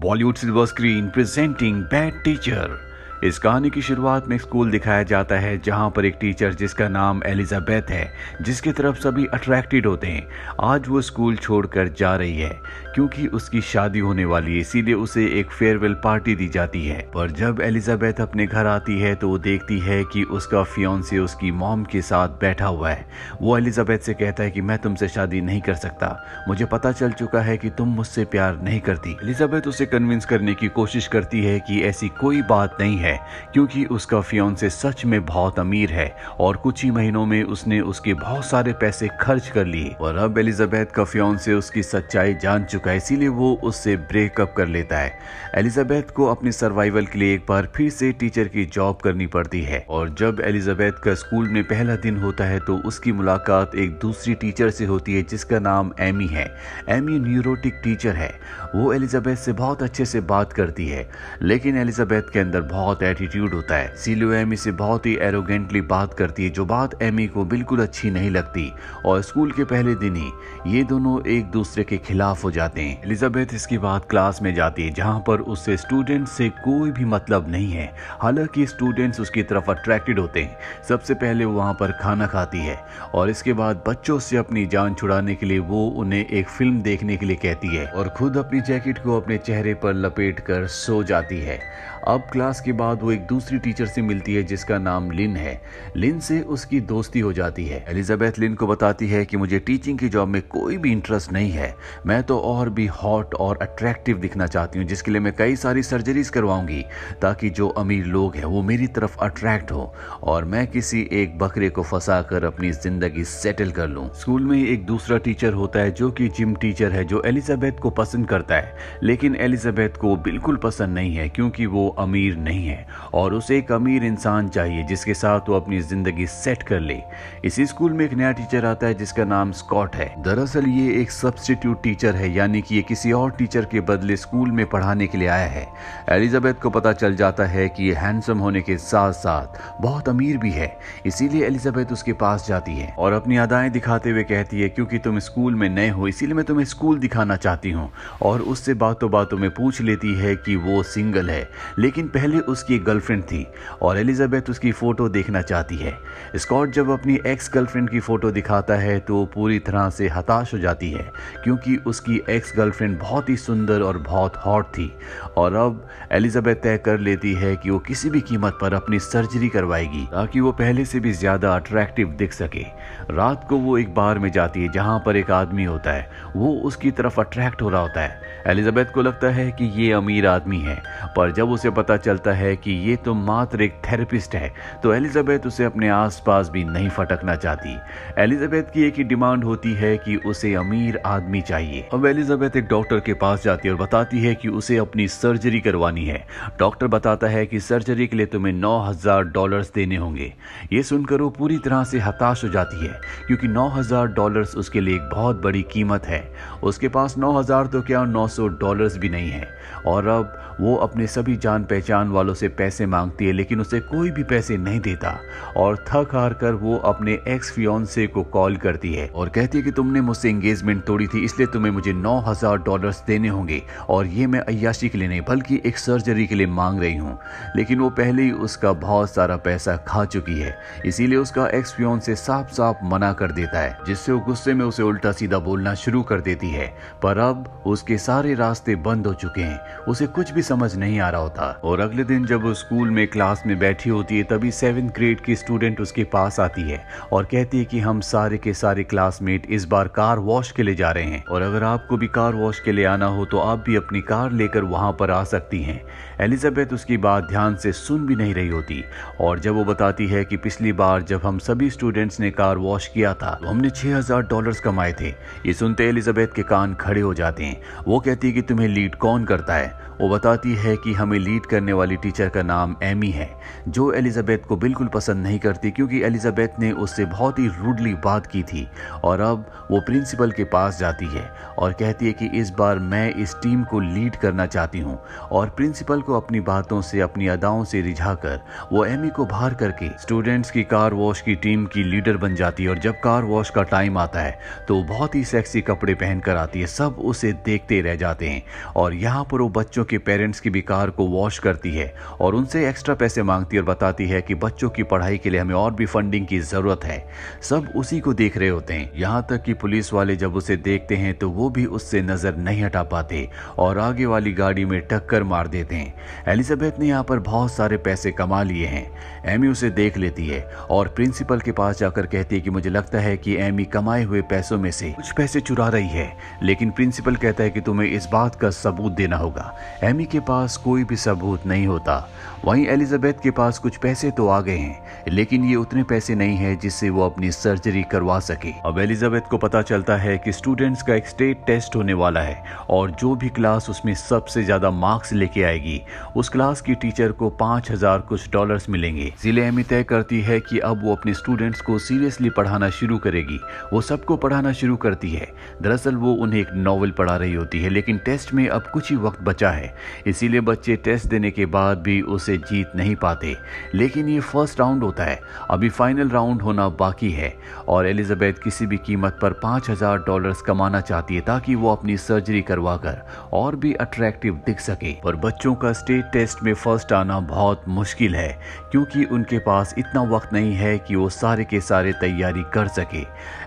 Bollywood silver screen presenting bad teacher. इस कहानी की शुरुआत में एक स्कूल दिखाया जाता है जहां पर एक टीचर जिसका नाम एलिजाबेथ है, जिसकी तरफ सभी अट्रैक्टेड होते हैं। आज वो स्कूल छोड़कर जा रही है क्योंकि उसकी शादी होने वाली है, इसीलिए उसे एक फेयरवेल पार्टी दी जाती है। पर जब एलिजाबेथ अपने घर आती है तो वो देखती है कि उसका फियांसे उसकी मॉम के साथ बैठा हुआ है। वो एलिजाबेथ से कहता है कि मैं तुमसे शादी नहीं कर सकता, मुझे पता चल चुका है कि तुम मुझसे प्यार नहीं करती। एलिजाबेथ उसे कन्विंस करने की कोशिश करती है कि ऐसी कोई बात नहीं है क्योंकि उसका फियांसे सच में बहुत अमीर है और कुछ ही महीनों में उसने उसके बहुत सारे पैसे खर्च कर लिए। और अब एलिजाबेथ का फियांसे उसकी सच्चाई जान चुका है, इसीलिए वो उससे ब्रेकअप कर लेता है। एलिजाबेथ को अपने सर्वाइवल के लिए एक बार फिर से टीचर की जॉब करनी पड़ती है। और जब एलिजाबेथ का स्कूल में पहला दिन होता है तो उसकी मुलाकात एक दूसरी टीचर से होती है जिसका नाम एमी है। एमी न्यूरोटिक टीचर है। वो एलिजाबेथ से बहुत अच्छे से बात करती है, लेकिन एलिजाबेथ के अंदर बहुत एटीट्यूड होता है, इसीलिए एमी से बहुत ही एरोगेंटली बात करती है, जो बात एमी को बिल्कुल अच्छी नहीं लगती। और स्कूल के पहले दिन ही ये दोनों एक दूसरे के खिलाफ हो जाते हैं। एलिजाबेथ इसके बाद क्लास में जाती है जहां पर उससे स्टूडेंट्स से कोई भी मतलब नहीं है, हालांकि स्टूडेंट्स उसकी तरफ अट्रैक्टेड होते हैं। सबसे पहले वो वहां पर खाना खाती है और इसके बाद बच्चों से अपनी जान छुड़ाने के लिए वो उन्हें एक फिल्म देखने के लिए कहती है और खुद अपनी जैकेट को अपने चेहरे पर लपेट कर सो जाती है। अब क्लास के बाद वो एक दूसरी टीचर से मिलती है जिसका नाम लिन है। लिन से उसकी दोस्ती हो जाती है। एलिजाबेथ लिन को बताती है कि मुझे टीचिंग की जॉब में कोई भी इंटरेस्ट नहीं है, मैं तो और भी हॉट और अट्रैक्टिव दिखना चाहती हूँ, जिसके लिए मैं कई सारी सर्जरीज करवाऊंगी ताकि जो अमीर लोग हैं वो मेरी तरफ अट्रैक्ट हो और मैं किसी एक बकरे को फंसा कर अपनी जिंदगी सेटल कर लूं। स्कूल में एक दूसरा टीचर होता है जो कि जिम टीचर है, जो एलिजाबेथ को पसंद करता है, लेकिन एलिजाबेथ को बिल्कुल पसंद नहीं है क्योंकि वो अमीर नहीं है और उसे एक अमीर इंसान चाहिए जिसके साथ वो अपनी जिंदगी सेट कर ले। इसी स्कूल में एक नया टीचर आता है जिसका नाम स्कॉट है। दरअसल ये एक सब्स्टिट्यूट टीचर है, यानी कि ये किसी और टीचर के बदले स्कूल में पढ़ाने के लिए आया है। एलिजाबेथ को पता चल जाता है कि ये हैंडसम होने के साथ साथ बहुत अमीर भी है, इसीलिए एलिजाबेथ उसके पास जाती है और अपनी अदाएं दिखाते हुए कहती है क्योंकि तुम स्कूल में नए हो इसीलिए मैं तुम्हें स्कूल दिखाना चाहती हूँ। और उससे बातों बातों में पूछ लेती है कि वो सिंगल है, लेकिन पहले उसकी एक गर्लफ्रेंड थी और एलिजाबेथ उसकी फोटो देखना चाहती है। स्कॉट जब अपनी एक्स गर्लफ्रेंड की फोटो दिखाता है तो पूरी तरह से हताश हो जाती है क्योंकि उसकी एक्स गर्लफ्रेंड बहुत ही सुंदर और बहुत हॉट थी। और अब एलिजाबेथ तय कर लेती है कि वो किसी भी कीमत पर अपनी सर्जरी करवाएगी ताकि वो पहले से भी ज्यादा अट्रैक्टिव दिख सके। रात को वो एक बार में जाती है जहां पर एक आदमी होता है, वो उसकी तरफ अट्रैक्ट हो रहा होता है। एलिजाबेथ को लगता है कि ये अमीर आदमी है, पर जब उसे पता चलता है कि ये तो मात्र एक थेरेपिस्ट है तो एलिजाबेथ उसे अपने आसपास भी नहीं फटकना चाहती। एलिजाबेथ की एक ही डिमांड होती है कि उसे अमीर आदमी चाहिए। अब एलिजाबेथ एक डॉक्टर के पास जाती है और बताती है कि उसे अपनी सर्जरी करवानी है। डॉक्टर बताता है कि सर्जरी के लिए तुम्हें $9,000 देने होंगे। ये सुनकर वो पूरी तरह से हताश हो जाती है क्योंकि $9,000 उसके लिए एक बहुत बड़ी कीमत है। उसके पास 9,000 तो क्या $900 भी नहीं है। और अब वो अपने सभी जान पहचान वालों से पैसे मांगती है, लेकिन उसे कोई भी पैसे नहीं देता और थक हार कर वो अपने एक्स फियांसे को कॉल करती है और कहती है कि तुमने मुझसे एंगेजमेंट तोड़ी थी, इसलिए तुम्हें मुझे $9,000 देने होंगे और ये मैं अय्याशी के लिए नहीं बल्कि एक सर्जरी के लिए मांग रही हूँ। लेकिन वो पहले ही उसका बहुत सारा पैसा खा चुकी है, इसीलिए उसका एक्स फियांसे साफ साफ मना कर देता है, जिससे वो गुस्से में उसे उल्टा सीधा बोलना शुरू कर देती है। पर अब उसके सारे रास्ते बंद हो चुके हैं, उसे कुछ भी समझ नहीं आ रहा होता। और अगले दिन जब वो स्कूल में क्लास में बैठी होती है तभी 7th ग्रेड की स्टूडेंट उसके पास आती है और कहती है कि हम सारे के सारे क्लासमेट इस बार कार वॉश के लिए जा रहे हैं और अगर आपको भी कार वॉश के लिए आना हो तो आप भी अपनी कार लेकर वहां पर आ सकती हैं। एलिजाबेथ उसकी बात ध्यान से सुन भी नहीं रही होती और जब वो बताती है कि पिछली बार जब हम सभी स्टूडेंट्स ने कार वॉश किया था तो हमने $6,000 कमाए थे। ये सुनते एलिजाबेथ के कान खड़े हो जाते हैं। वो कहती है कि तुम्हें लीड कौन करता है। वो बताती है कि हमें लीड करने वाली टीचर टीचर का नाम एमी है, जो एलिजाबेथ को बिल्कुल पसंद नहीं करती क्योंकि एलिजाबेथ ने उससे बहुत ही रूडली बात की थी। और अब वो प्रिंसिपल के पास जाती है और कहती है कि इस बार मैं इस टीम को लीड करना चाहती हूँ। और प्रिंसिपल को अपनी बातों से, अपनी अदाओं से रिझाकर वो एमी को बाहर करके स्टूडेंट्स की कार वॉश की टीम की लीडर बन जाती है। और जब कार वॉश का टाइम आता है तो बहुत ही सेक्सी कपड़े पहनकर आती है, सब उसे देखते रह जाते हैं। और यहाँ पर वो बच्चों के पेरेंट्स की भी कार को वॉश करती है और उनसे एक्स्ट्रा पैसे मांगती है और बताती है कि बच्चों की पढ़ाई के लिए हमें और भी फंडिंग की जरूरत है। सब उसी को देख रहे होते हैं, यहाँ तक कि पुलिस वाले जब उसे देखते हैं तो वो भी उससे नजर नहीं हटा पाते और आगे वाली गाड़ी में टक्कर मार देते हैं। एलिजाबेथ ने यहाँ पर बहुत सारे पैसे कमा लिए हैं। एमी उसे देख लेती है और प्रिंसिपल के पास जाकर कहती है कि मुझे लगता है कि एमी कमाए हुए पैसों में से कुछ पैसे चुरा रही है। लेकिन प्रिंसिपल कहता है कि तुम्हें इस बात का सबूत देना होगा। एमी के पास कोई भी सबूत नहीं होता। वहीं एलिजाबेथ के पास कुछ पैसे तो आ गए हैं, लेकिन ये उतने पैसे नहीं है जिससे वो अपनी सर्जरी करवा सके। अब एलिजाबेथ को पता चलता है कि स्टूडेंट्स का एक स्टेट टेस्ट होने वाला है और जो भी क्लास उसमें सबसे ज्यादा मार्क्स लेके आएगी उस क्लास की टीचर को 5000 कुछ डॉलर्स मिलेंगे। इसलिए एमी तय करती है कि अब वो अपने स्टूडेंट्स को सीरियसली पढ़ाना शुरू करेगी। वो सबको पढ़ाना शुरू करती है। दरअसल वो उन्हें एक नॉवेल पढ़ा रही होती है, लेकिन टेस्ट में अब कुछ ही वक्त बचा है, इसीलिए बच्चे टेस्ट देने के बाद भी उसे जीत नहीं पाते। लेकिन ये फर्स्ट राउंड होता है, अभी फाइनल राउंड होना बाकी है और एलिजाबेथ किसी भी कीमत पर 5000 डॉलर्स कमाना चाहती है ताकि वो अपनी सर्जरी करवाकर और भी अट्रैक्टिव दिख सके। पर बच्चों का स्टेट टेस्ट में फर्स्ट आना बहुत मुश्किल है क्योंकि उनके पास इतना वक्त नहीं है कि वो सारे के सारे तैयारी कर सके।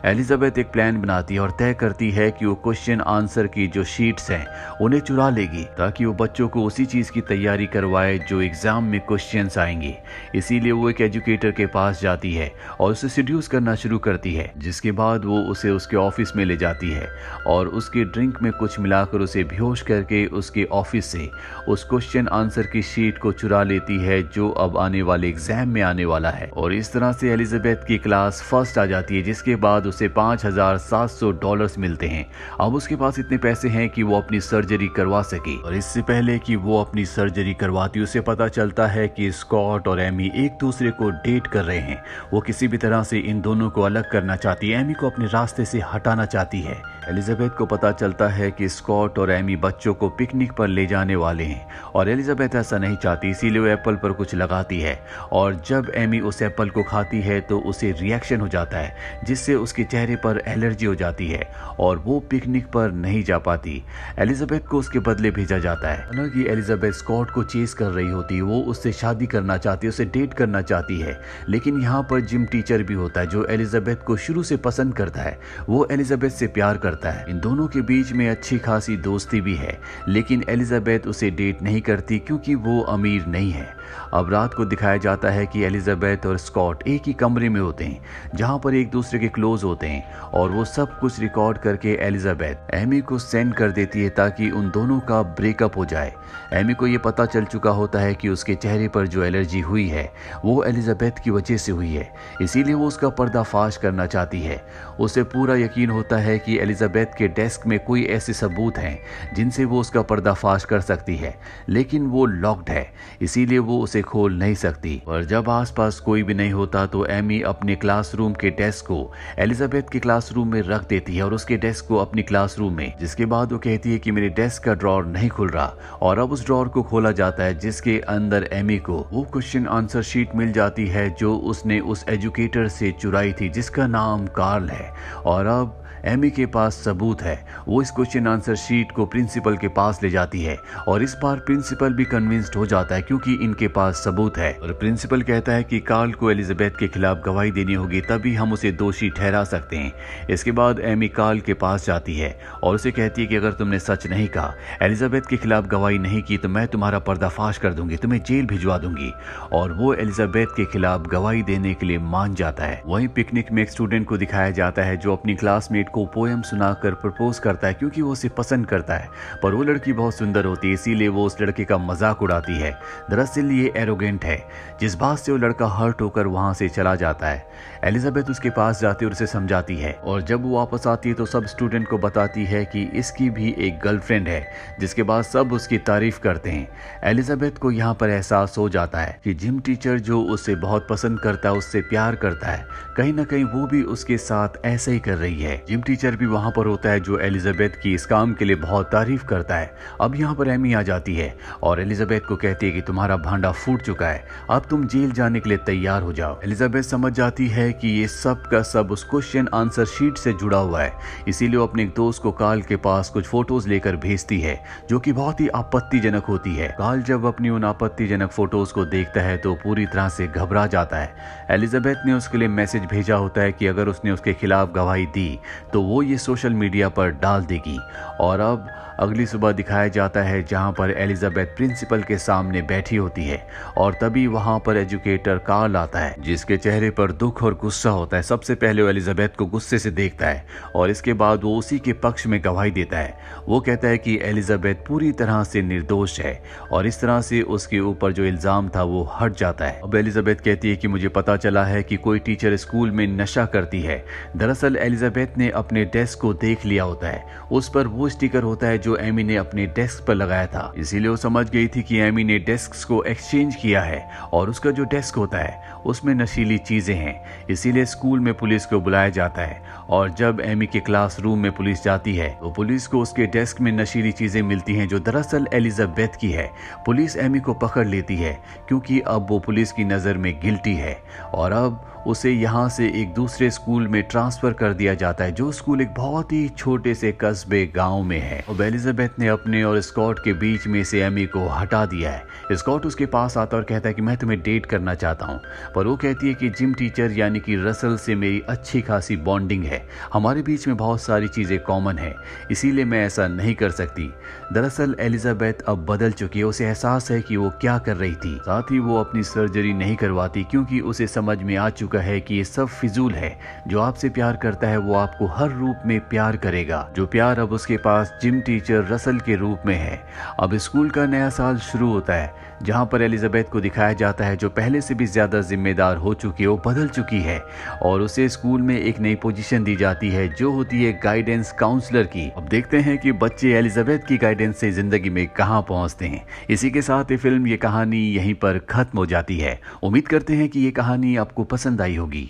एलिजाबेथ एक प्लान बनाती है और तय करती है कि वो क्वेश्चन आंसर की जो शीट्स हैं उन्हें चुरा लेगी ताकि वो बच्चों को उसी चीज की तैयारी करवाए जो एग्जाम में क्वेश्चंस आएंगे। इसीलिए वो एक एजुकेटर के पास जाती है और उसे सीड्यूस करना शुरू करती है, जिसके बाद वो उसे उसके ऑफिस में ले जाती है और उसके ड्रिंक में कुछ मिलाकर उसे बेहोश करके उसके ऑफिस से उस क्वेश्चन आंसर की शीट को चुरा लेती है जो अब आने वाले एग्जाम में आने वाला है। और इस तरह से एलिजाबेथ की क्लास फर्स्ट आ जाती है, जिसके बाद उसे 5700 डॉलर्स मिलते हैं। अब उसके पास इतने पैसे हैं कि वो अपनी सर्जरी करवा सके। और इससे पहले कि वो अपनी सर्जरी करवाती उसे पता चलता है कि स्कॉट और एमी एक दूसरे को डेट कर रहे हैं। वो किसी भी तरह से इन दोनों को अलग करना चाहती है, एमी को अपने रास्ते से हटाना चाहती है। एलिजाबेथ को पता चलता है कि स्कॉट और एमी बच्चों को पिकनिक पर ले जाने वाले हैं और एलिजाबेथ ऐसा नहीं चाहती, इसीलिए वो एप्पल पर कुछ लगाती है और जब एमी उस एप्पल को खाती है तो उसे रिएक्शन हो जाता है, जिससे उसके चेहरे पर एलर्जी हो जाती है और वो पिकनिक पर नहीं जा पाती। एलिजाबेथ को उसके बदले भेजा जाता है। हालांकि एलिजाबेथ स्कॉट को चेस कर रही होती है, वो उससे शादी करना चाहती है, उसे डेट करना चाहती है। लेकिन यहाँ पर जिम टीचर भी होता है जो एलिजाबेथ को शुरू से पसंद करता है, वो एलिजाबेथ से प्यार करता है। इन दोनों के बीच में अच्छी खासी दोस्ती भी है, लेकिन एलिजाबेथ उसे डेट नहीं करती क्योंकि वो अमीर नहीं है। अब रात को दिखाया जाता है कि एलिजाबेथ और स्कॉट एक ही कमरे में होते हैं जहां पर एक दूसरे के क्लोज होते हैं और वो सब कुछ रिकॉर्ड करके एलिजाबेथ एमी को सेंड कर देती है ताकि उन दोनों का ब्रेकअप हो जाए। एमी को ये पता चल चुका होता है कि उसके चेहरे पर जो एलर्जी हुई है वो एलिजाबेथ की वजह से हुई है, इसीलिए वो उसका पर्दाफाश करना चाहती है। उसे पूरा यकीन होता है कि एलिजाबेथ के डेस्क में कोई ऐसे सबूत हैं जिनसे वो उसका पर्दाफाश कर सकती है, लेकिन वो लॉक्ड है, इसीलिए वो उसे खोल नहीं सकती। और जब आसपास कोई भी नहीं होता तो एमी अपने क्लासरूम के डेस्क को एलिजाबेथ के क्लासरूम में रख देती है और उसके डेस्क को अपनी क्लासरूम में, जिसके बाद वो कहती है कि मेरे डेस्क का ड्रॉर नहीं खुल रहा और अब उस ड्रॉर को खोला जाता है जिसके अंदर एमी को वो क्वेश्चन आंसर शीट मिल जाती है जो उसने उस एजुकेटर से चुराई थी जिसका नाम कार्ल है। और अब एमी के पास सबूत है। वो इस क्वेश्चन आंसर शीट को प्रिंसिपल के पास ले जाती है और इस बार प्रिंसिपल भी कन्विंस्ड हो जाता है क्योंकि इनके पास सबूत है। और प्रिंसिपल कहता है कि कार्ल को एलिजाबेथ के खिलाफ गवाही देनी होगी, तभी हम उसे दोषी ठहरा सकते हैं। इसके बाद एमी कार्ल के पास जाती है और उसे कहती है कि अगर तुमने सच नहीं कहा, एलिजाबेथ के खिलाफ गवाही नहीं की तो मैं तुम्हारा पर्दाफाश कर दूंगी, तुम्हें जेल भिजवा दूंगी। और वो एलिजाबेथ के खिलाफ गवाही देने के लिए मान जाता है। वहीं पिकनिक में एक स्टूडेंट को दिखाया जाता है जो अपनी क्लासमेट को पोएम सुनाकर प्रपोज करता है क्योंकि वो उसे पसंद करता है, पर वो लड़की बहुत सुंदर होती है इसीलिए वो उस लड़के का मजाक उड़ाती है। दरअसल ये एरोगेंट है, जिस बात से वो लड़का हर्ट होकर वहां से चला जाता है। एलिजाबेथ उसके पास जाती और उसे समझाती है और जब वो वापस आती है तो सब स्टूडेंट को बताती है कि इसकी भी एक गर्लफ्रेंड है, जिसके बाद सब उसकी तारीफ करते हैं। एलिजाबेथ को यहाँ पर एहसास हो जाता है कि जिम टीचर जो उसे बहुत पसंद करता है, उससे प्यार करता है, कहीं ना कहीं वो भी उसके साथ ऐसे ही कर रही है। जिम टीचर भी वहां पर होता है जो एलिजाबेथ की इस काम के लिए बहुत तारीफ करता है। अब यहाँ पर एमी आ जाती है और एलिजाबेथ को कहती है कि तुम्हारा भांडा फूट चुका है, अब तुम जेल जाने के लिए तैयार हो जाओ। एलिजाबेथ समझ जाती है कि ये सब का सब उस क्वेश्चन आंसर शीट से जुड़ा हुआ है, इसीलिए वो अपने दोस्त को कार्ल के पास कुछ फोटोज लेकर भेजती है जो कि बहुत ही आपत्तिजनक होती है। कार्ल जब अपनी उन आपत्तिजनक फोटोज को देखता है तो पूरी तरह से घबरा जाता है। एलिजाबेथ ने उसके लिए मैसेज भेजा होता है कि अगर उसने उसके खिलाफ गवाही दी तो वो ये सोशल मीडिया पर डाल देगी। और अब अगली सुबह दिखाया जाता है जहां पर एलिजाबेथ प्रिंसिपल के सामने बैठी होती है और तभी वहां पर एजुकेटर कार्ल आता है, जिसके चेहरे पर दुख और गुस्सा होता है। सबसे पहले वो एलिजाबेथ को गुस्से से देखता है और इसके बाद वो उसी के पक्ष में गवाही देता है। वो कहता है कि एलिजाबेथ पूरी तरह से निर्दोष है और इस तरह से उसके ऊपर जो इल्जाम था वो हट जाता है। अब एलिजाबेथ कहती है कि मुझे पता चला है कि कोई टीचर स्कूल में नशा करती है। दरअसल एलिजाबेथ ने अपने डेस्क को देख लिया होता है, उस पर वो स्टिकर होता है जो एमी ने अपने डेस्क पर लगाया था, इसीलिए वो समझ गई थी कि एमी ने डेस्क को एक्सचेंज किया है और उसका जो डेस्क होता है उसमें नशीली चीजें हैं। इसीलिए स्कूल में पुलिस को बुलाया जाता है और जब एमी के क्लासरूम में पुलिस जाती है तो पुलिस को उसके डेस्क में नशीली चीजें मिलती हैं जो दरअसल एलिजाबेथ की है। पुलिस एमी को पकड़ लेती है क्योंकि अब वो पुलिस की नजर में गिल्टी है और अब उसे यहाँ से एक दूसरे स्कूल में ट्रांसफर कर दिया जाता है, जो स्कूल एक बहुत ही छोटे से कस्बे गांव में है। अब एलिजाबेथ ने अपने और स्कॉट के बीच में से एमी को हटा दिया है। स्कॉट उसके पास आता और कहता है कि मैं तुम्हें डेट करना चाहता हूँ, पर वो कहती है कि जिम टीचर यानी कि रसल से मेरी अच्छी खासी बॉन्डिंग है, हमारे बीच में बहुत सारी चीजें कॉमन है, इसीलिए मैं ऐसा नहीं कर सकती। दरअसल एलिजाबेथ अब बदल चुकी है, उसे एहसास है कि वो क्या कर रही थी। साथ ही वो अपनी सर्जरी नहीं करवाती क्योंकि उसे समझ में आ चुका है कि ये सब फिजूल है। जो आपसे प्यार करता है वो आपको हर रूप में प्यार करेगा, जो प्यार अब उसके पास जिम टीचर रसल के रूप में है। अब स्कूल का नया साल शुरू होता है जहां पर एलिजाबेथ को दिखाया जाता है जो पहले से भी ज्यादा जिम्मेदार हो चुकी है, वो बदल चुकी है और उसे स्कूल में एक नई पोजीशन दी जाती है जो होती है गाइडेंस काउंसलर की। अब देखते हैं कि बच्चे एलिजाबेथ की गाइडेंस से जिंदगी में कहां पहुंचते हैं। इसी के साथ ये फिल्म, ये कहानी यहीं पर खत्म हो जाती है। उम्मीद करते हैं कि ये कहानी आपको पसंद आई होगी।